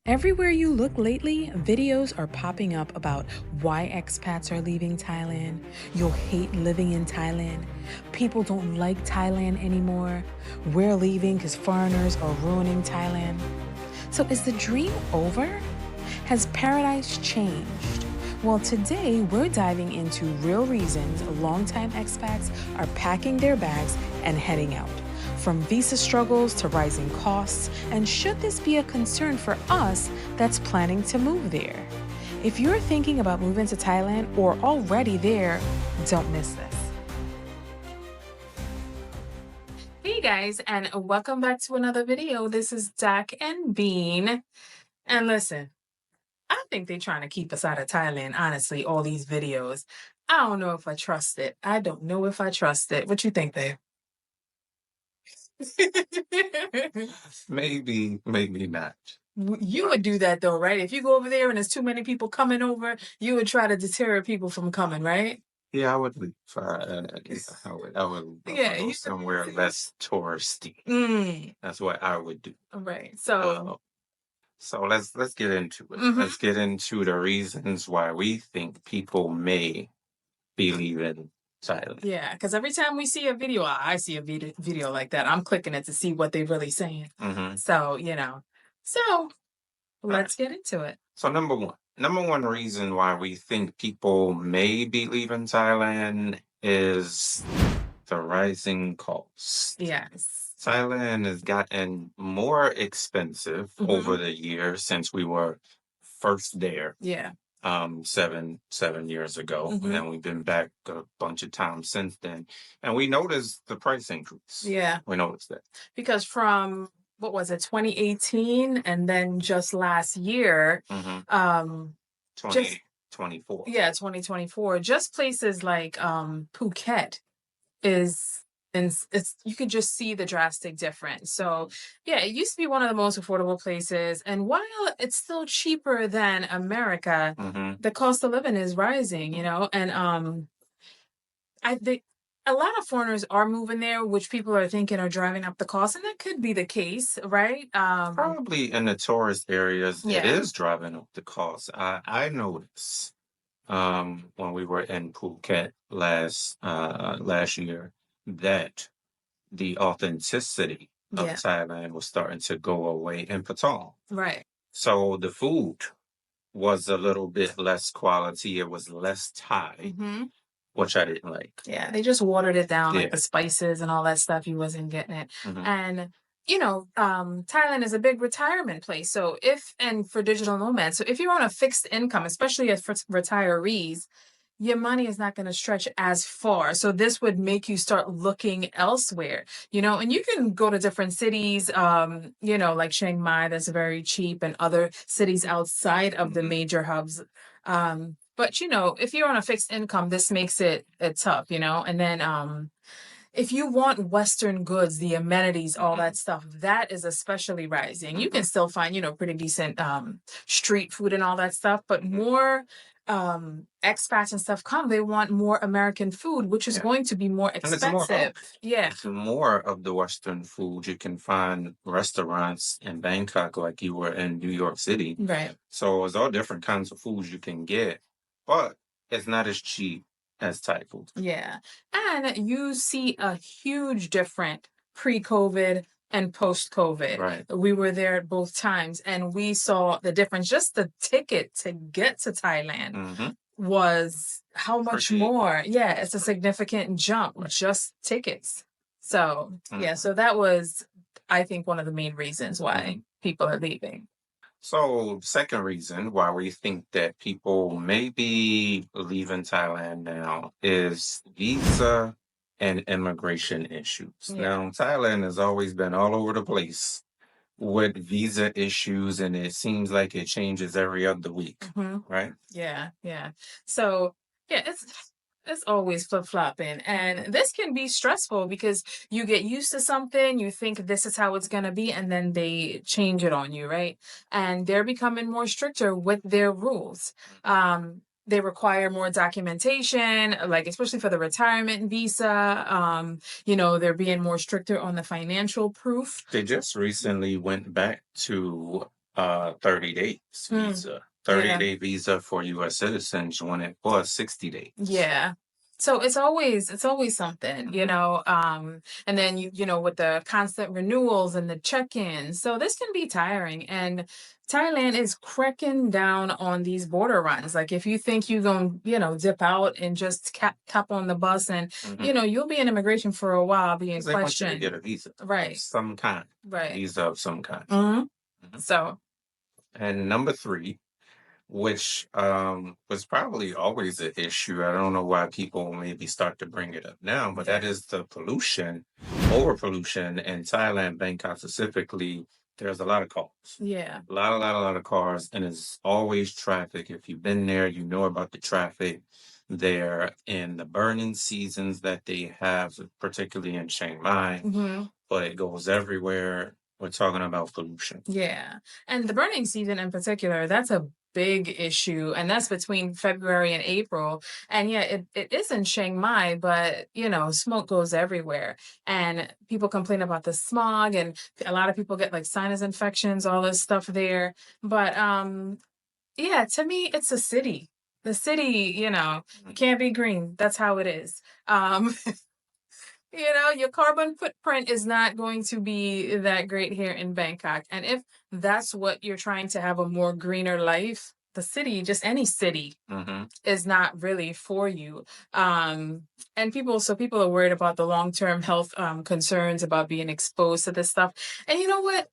Everywhere you look lately, videos are popping up about why expats are leaving Thailand. You'll hate living in Thailand. People don't like Thailand anymore. We're leaving because foreigners are ruining Thailand. So is the dream over? Has paradise changed? Well, today we're diving into real reasons longtime expats are packing their bags and heading out. From visa struggles to rising costs, and should this be a concern for us that's planning to move there? If you're thinking about moving to Thailand or already there, don't miss this. Hey guys, and welcome back to another video. This is Doc and Bean. And listen, I think they're trying to keep us out of Thailand, honestly, all these videos. I don't know if I trust it. I don't know if I trust it. What you think, babe? Maybe not. You would do that though, right? If you go over there and there's too many people coming over, you would try to deter people from coming, right? Yeah, I would leave. I would Yeah, go somewhere less touristy. That's what I would do. Right. So, So let's get into it. Mhm. Let's get into the reasons why we think people may be leaving Thailand. yeah, because every time we see a video, I see a video like that, I'm clicking it to see what they're really saying. So, so let's get into it. So number one reason why we think people may be leaving Thailand is the rising costs. Yes. Thailand has gotten more expensive over the years since we were first there. Yeah. 7 years ago, and we've been back a bunch of times since then, and we noticed the price increase. Yeah. We noticed that Because from what was it, 2018, and then just last year, 2024. Yeah, 2024. Just places like Phuket is, and it's, you can just see the drastic difference. So yeah, it used to be one of the most affordable places, and while it's still cheaper than America, the cost of living is rising, and I think a lot of foreigners are moving there, which people are thinking are driving up the cost, and that could be the case, right? Probably in the tourist areas, it Yeah. is driving up the cost. I noticed when we were in Phuket last year that the authenticity of Yeah. Thailand was starting to go away in Patong. Right. So the food was a little bit less quality. It was less Thai, which I didn't like. Yeah, they just watered it down, like Yeah. the spices and all that stuff. You wasn't getting it. And Thailand is a big retirement place. So and for digital nomads, so if you're on a fixed income, especially as for retirees, your money is not going to stretch as far. So this would make you start looking elsewhere, and you can go to different cities, like Chiang Mai, that's very cheap, and other cities outside of the major hubs. But if you're on a fixed income, this makes it tough, and then if you want Western goods, the amenities, all that stuff, that is especially rising. You can still find, pretty decent street food and all that stuff, but more expats and stuff they want more American food, which is going to be more expensive. It's more of the Western food. You can find restaurants in Bangkok like you were in New York City. Right. So it's all different kinds of foods you can get, but it's not as cheap as Thai food. Yeah. And you see a huge difference pre-COVID and post-COVID. Right. We were there at both times, and we saw the difference. Just the ticket to get to Thailand was how much more? Yeah, it's a significant jump, just tickets. So, yeah, so that was, I think, one of the main reasons why people are leaving. So, second reason why we think that people may be leaving Thailand now is visa and immigration issues. Yeah. Now, Thailand has always been all over the place with visa issues, and it seems like it changes every other week, right? Yeah, yeah. So, yeah, it's always flip-flopping, and this can be stressful because you get used to something, you think this is how it's going to be, and then they change it on you, right? And they're becoming more stricter with their rules. They require more documentation, like especially for the retirement visa. They're being more stricter on the financial proof. They just recently went back to 30 days Mm, visa. yeah. 30-day visa for US citizens when it was 60 days. Yeah. So it's always something, and then with the constant renewals and the check-ins. So this can be tiring, and Thailand is cracking down on these border runs. Like if you think you're going, dip out and just cap on the bus and, you'll be in immigration for a while being Because they want you to questioned. get a visa of Right. some kind. Right. Visa of some kind. hmm Mhm. So, And number three, which was probably always an issue. I don't know why people maybe start to bring it up now, but that yeah. is the pollution, over pollution in Thailand, Bangkok specifically. There's a lot of cars, Yeah. a lot of cars, and it's always traffic. If you've been there, you know about the traffic there in the burning seasons that they have, particularly in Chiang Mai, hmm but it goes everywhere. We're talking about pollution. Yeah. And the burning season in particular, that's a big issue. And that's between February and April. And yeah, it is in Chiang Mai, but smoke goes everywhere. And people complain about the smog and a lot of people get like sinus infections, all this stuff there. But yeah, to me, it's a city. The city, Mhm. can't be green. That's how it is. Your carbon footprint is not going to be that great here in Bangkok. And if that's what you're trying to have a more greener life, the city, just any city, Mhm. is not really for you. And people are worried about the long-term health concerns about being exposed to this stuff. And you know what?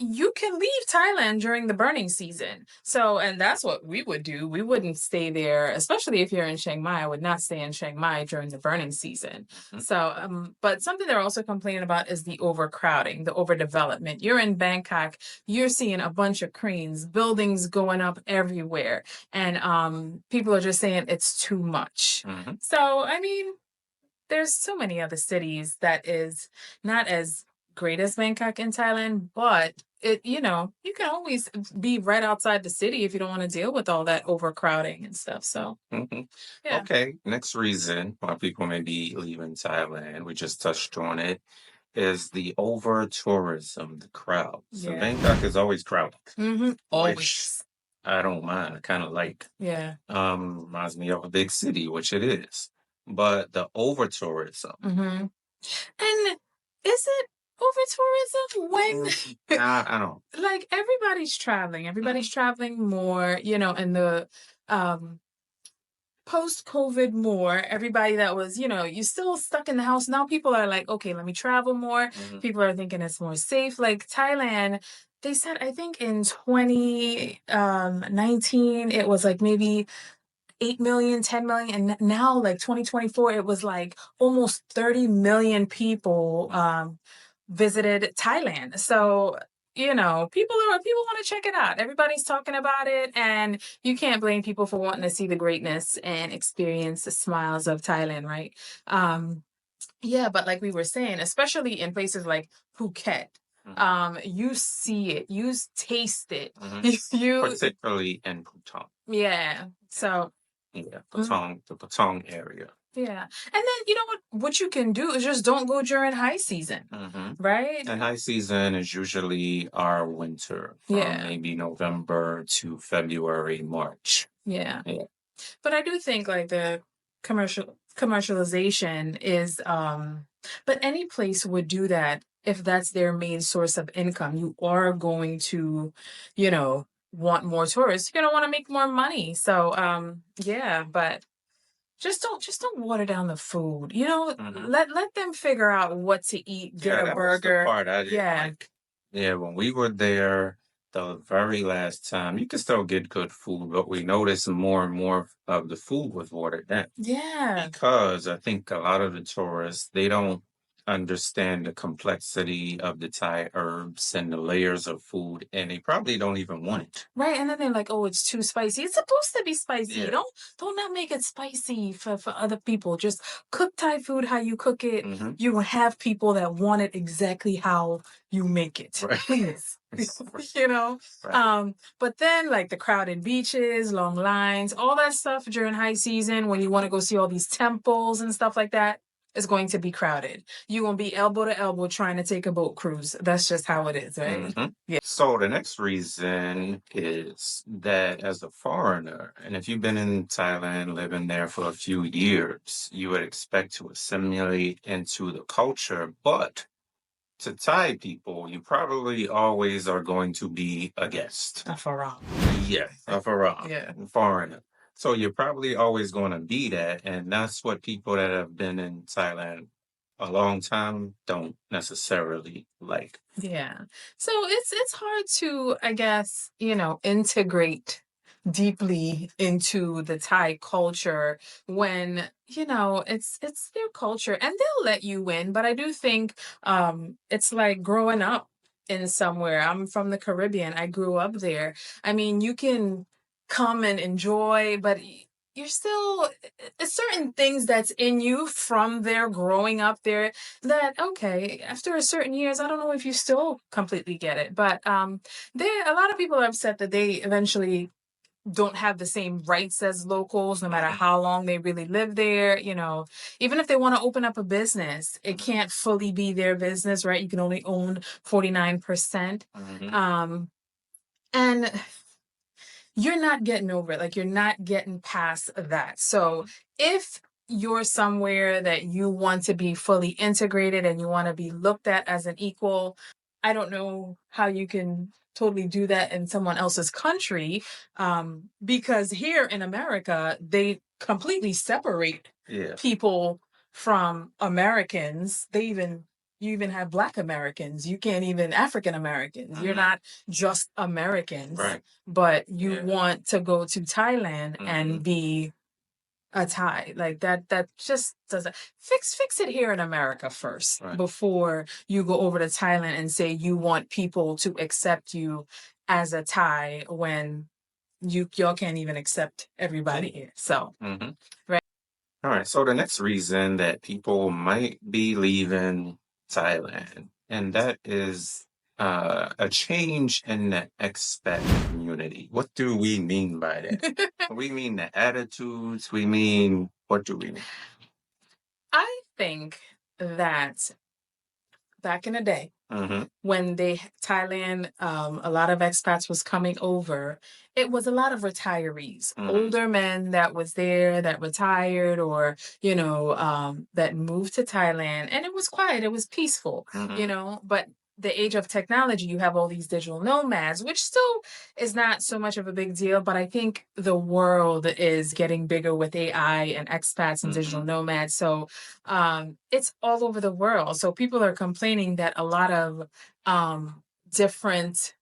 You can leave Thailand during the burning season. So, and that's what we would do. We wouldn't stay there, especially if you're in Chiang Mai. I would not stay in Chiang Mai during the burning season. Mhm. So, but something they're also complaining about is the overcrowding, the overdevelopment. You're in Bangkok, you're seeing a bunch of cranes, buildings going up everywhere. And people are just saying it's too much. Mhm. So, I mean, there's so many other cities that is not as great as Bangkok in Thailand, but you can always be right outside the city if you don't want to deal with all that overcrowding and stuff. So, Mhm. yeah. Okay, next reason why people may be leaving Thailand, we just touched on it, is the over tourism, the crowds. So Yeah. Bangkok is always crowded, which Always. I don't mind. I kind of like. Yeah. Reminds me of a big city, which it is. But the over tourism, And is it over tourism when I don't. like everybody's traveling, Mhm. everybody's traveling more, and the um post COVID more, everybody that was, you still stuck in the house. Now people are like, okay, let me travel more. Mhm. People are thinking it's more safe. Like Thailand, they said, I think in 2019, it was like maybe 8 million, 10 million. And now like 2024, it was like almost 30 million people visited Thailand. So, people want to check it out. Everybody's talking about it, and you can't blame people for wanting to see the greatness and experience the smiles of Thailand, right? Yeah, but like we were saying, especially in places like Phuket, Mhm. you see it, you taste it. Mhm. You Particularly in Putong. yeah. So Yeah, mhm. The Putong area. Yeah. And then you know what you can do is just don't go during high season, Hmm. right? And high season is usually our winter from Yeah. maybe November to February, March. Yeah. Yeah. But I do think like the commercialization is but any place would do that if that's their main source of income. You are going to, want more tourists. You're gonna want to make more money. So yeah, but just don't water down the food. Hmm. Let them figure out what to eat, get Yeah, a that was the burger. part I didn't Yeah. like. Yeah, when we were there the very last time, you could still get good food, but we noticed more and more of the food was watered down Yeah. because I think a lot of the tourists, they don't understand the complexity of the Thai herbs and the layers of food, and they probably don't even want it. Right, and then they're like, "Oh, it's too spicy." It's supposed to be spicy. Yeah. Don't not make it spicy for other people. Just cook Thai food how you cook it. Hmm. You will have people that want it exactly how you make it. Right. Please. Right. you know. Right. But then like the crowded beaches, long lines, all that stuff during high season when you want to go see all these temples and stuff like that. is going to be crowded. You're going to be elbow to elbow trying to take a boat cruise. That's just how it is, right? Yeah. So the next reason is that as a foreigner, and if you've been in Thailand, living there for a few years, you would expect to assimilate into the culture, but to Thai people, you probably always are going to be a guest. A foreign. Yeah, a foreign, Yeah. foreigner. So you're probably always going to be that, and that's what people that have been in Thailand a long time don't necessarily like. Yeah. So it's hard to, I guess, integrate deeply into the Thai culture when, it's their culture and they'll let you in. But I do think it's like growing up in somewhere. I'm from the Caribbean. I grew up there. I mean, you can come and enjoy, but you're still certain things that's in you from there growing up there that okay after a certain years I don't know if you still completely get it, but there a lot of people are upset that they eventually don't have the same rights as locals no matter how long they really live there. Even if they want to open up a business, it can't fully be their business, right? You can only own 49%. And you're not getting over it. Like you're not getting past that. So if you're somewhere that you want to be fully integrated and you want to be looked at as an equal, I don't know how you can totally do that in someone else's country, because here in America, they completely separate people from Americans. You even have Black Americans. You can't even African Americans. You're not just Americans. Right. But you want to go to Thailand and be a Thai. Like that just doesn't fix it here in America first before you go over to Thailand and say you want people to accept you as a Thai when y'all can't even accept everybody here. So right. All right. So the next reason that people might be leaving Thailand, and that is a change in the expat community. What do we mean by that? We mean the attitudes. We mean, what do we mean? I think that back in the day, when Thailand, a lot of expats was coming over, it was a lot of retirees, older men that was there that retired or, that moved to Thailand. And it was quiet, it was peaceful, but the age of technology, you have all these digital nomads, which still is not so much of a big deal. But I think the world is getting bigger with AI and expats and digital nomads. So it's all over the world. So people are complaining that a lot of different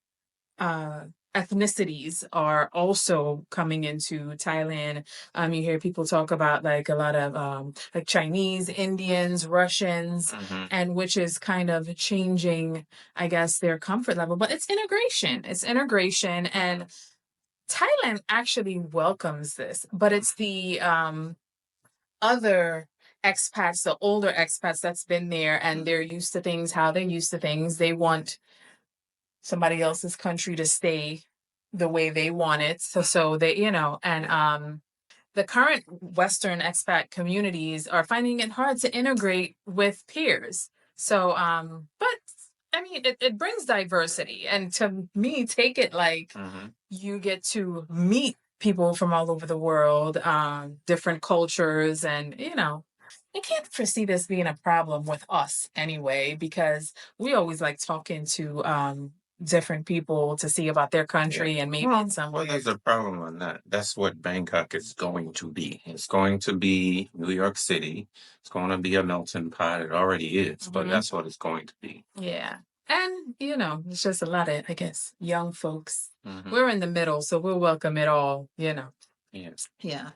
ethnicities are also coming into Thailand. You hear people talk about like a lot of like Chinese, Indians, Russians, and which is kind of changing, I guess, their comfort level. But it's integration. It's integration, and Thailand actually welcomes this. But it's the other expats, the older expats that's been there and they're used to things, how they're used to things. They want somebody else's country to stay the way they want it. So they, and the current Western expat communities are finding it hard to integrate with peers. So, but I mean, it brings diversity. And to me, take it like you get to meet people from all over the world, different cultures, and, I can't foresee this being a problem with us anyway, because we always like talking to different people to see about their country and maybe well, there's a problem on that. That's what Bangkok is going to be. It's going to be New York City. It's going to be a melting pot. It already is, but that's what it's going to be. Yeah. And, it's just a lot of, I guess, young folks. We're in the middle, so we'll welcome it all, Yes. Yeah.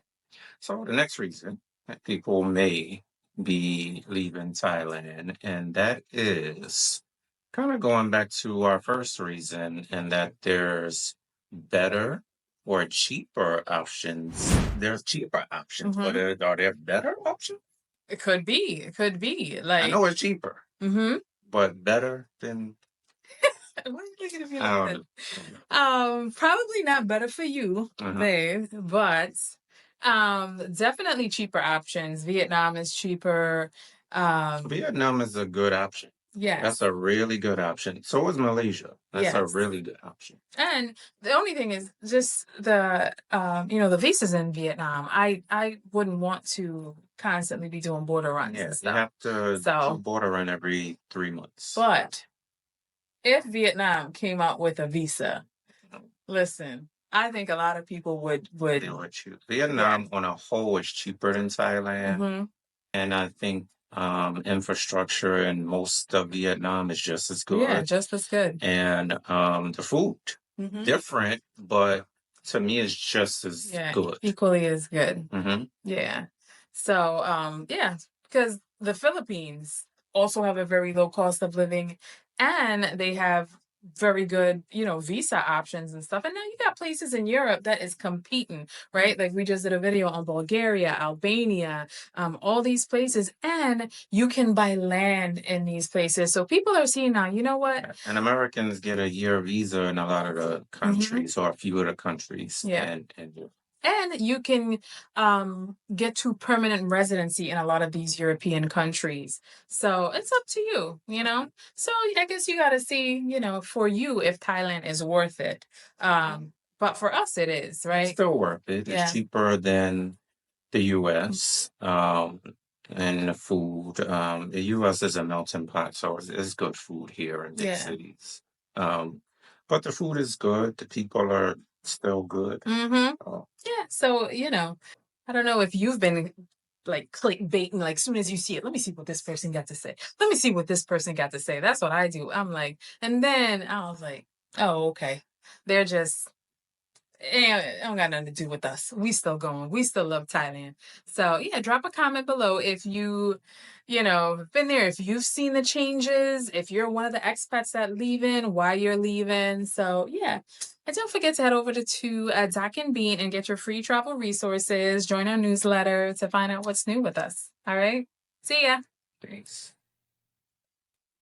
So the next reason that people may be leaving Thailand, and that is kind of going back to our first reason, and that there's better or cheaper options. There's cheaper options, but are there better options? It could be. It could be. I Like, know it's cheaper, but better than. why are you looking at me I like don't that? Probably not better for you, babe, but definitely cheaper options. Vietnam is cheaper. Vietnam is a good option. That's Yes. a really good option. So is Malaysia. That's a Yes. really good option. And the only thing is just the the visas in Vietnam. I wouldn't want to constantly be doing border runs Yeah, and you stuff. have to do So, border run every 3 months. but if Vietnam came out with a visa, listen, I think a lot of people would They let you. yes. Vietnam on a whole is cheaper than Thailand. Hmm. And I think infrastructure in most of Vietnam is just as Yeah, good. just as good. And the food, Hmm. different, but to me it's just as Yeah, good. equally as good. Hmm. Yeah. So, yeah, because the Philippines also have a very low cost of living and they have very good, visa options and stuff. And now you got places in Europe that is competing, right? Like we just did a video on Bulgaria, Albania, all these places, and you can buy land in these places. So people are seeing now, you know what? And Americans get a year visa in a lot of the Hmm. countries or a few of the countries. Yeah. And you can get to permanent residency in a lot of these European countries. So it's up to you. So I guess you got to see, for you if Thailand is worth it. But for us, it is, It's right? still worth it. It's Yeah. cheaper than the US. And the food. The US is a melting pot, so it's good food here in big Yeah. cities. Um, but the food is good. The people are still good. Mm-hmm. Oh, Yeah. So, I don't know if you've been like clickbaiting, like soon as you see it, let me see what this person got to say. Let me see what this person got to say. That's what I do. I'm like, and then I was like, oh, okay. They're just it don't got nothing to do with us. We still going. We still love Thailand. So yeah, drop a comment below if been there, if you've seen the changes, if you're one of the expats that leaving, why you're leaving. So yeah. And don't forget to head over to Doc and Bean and get your free travel resources. Join our newsletter to find out what's new with us. All right. See ya. thanks.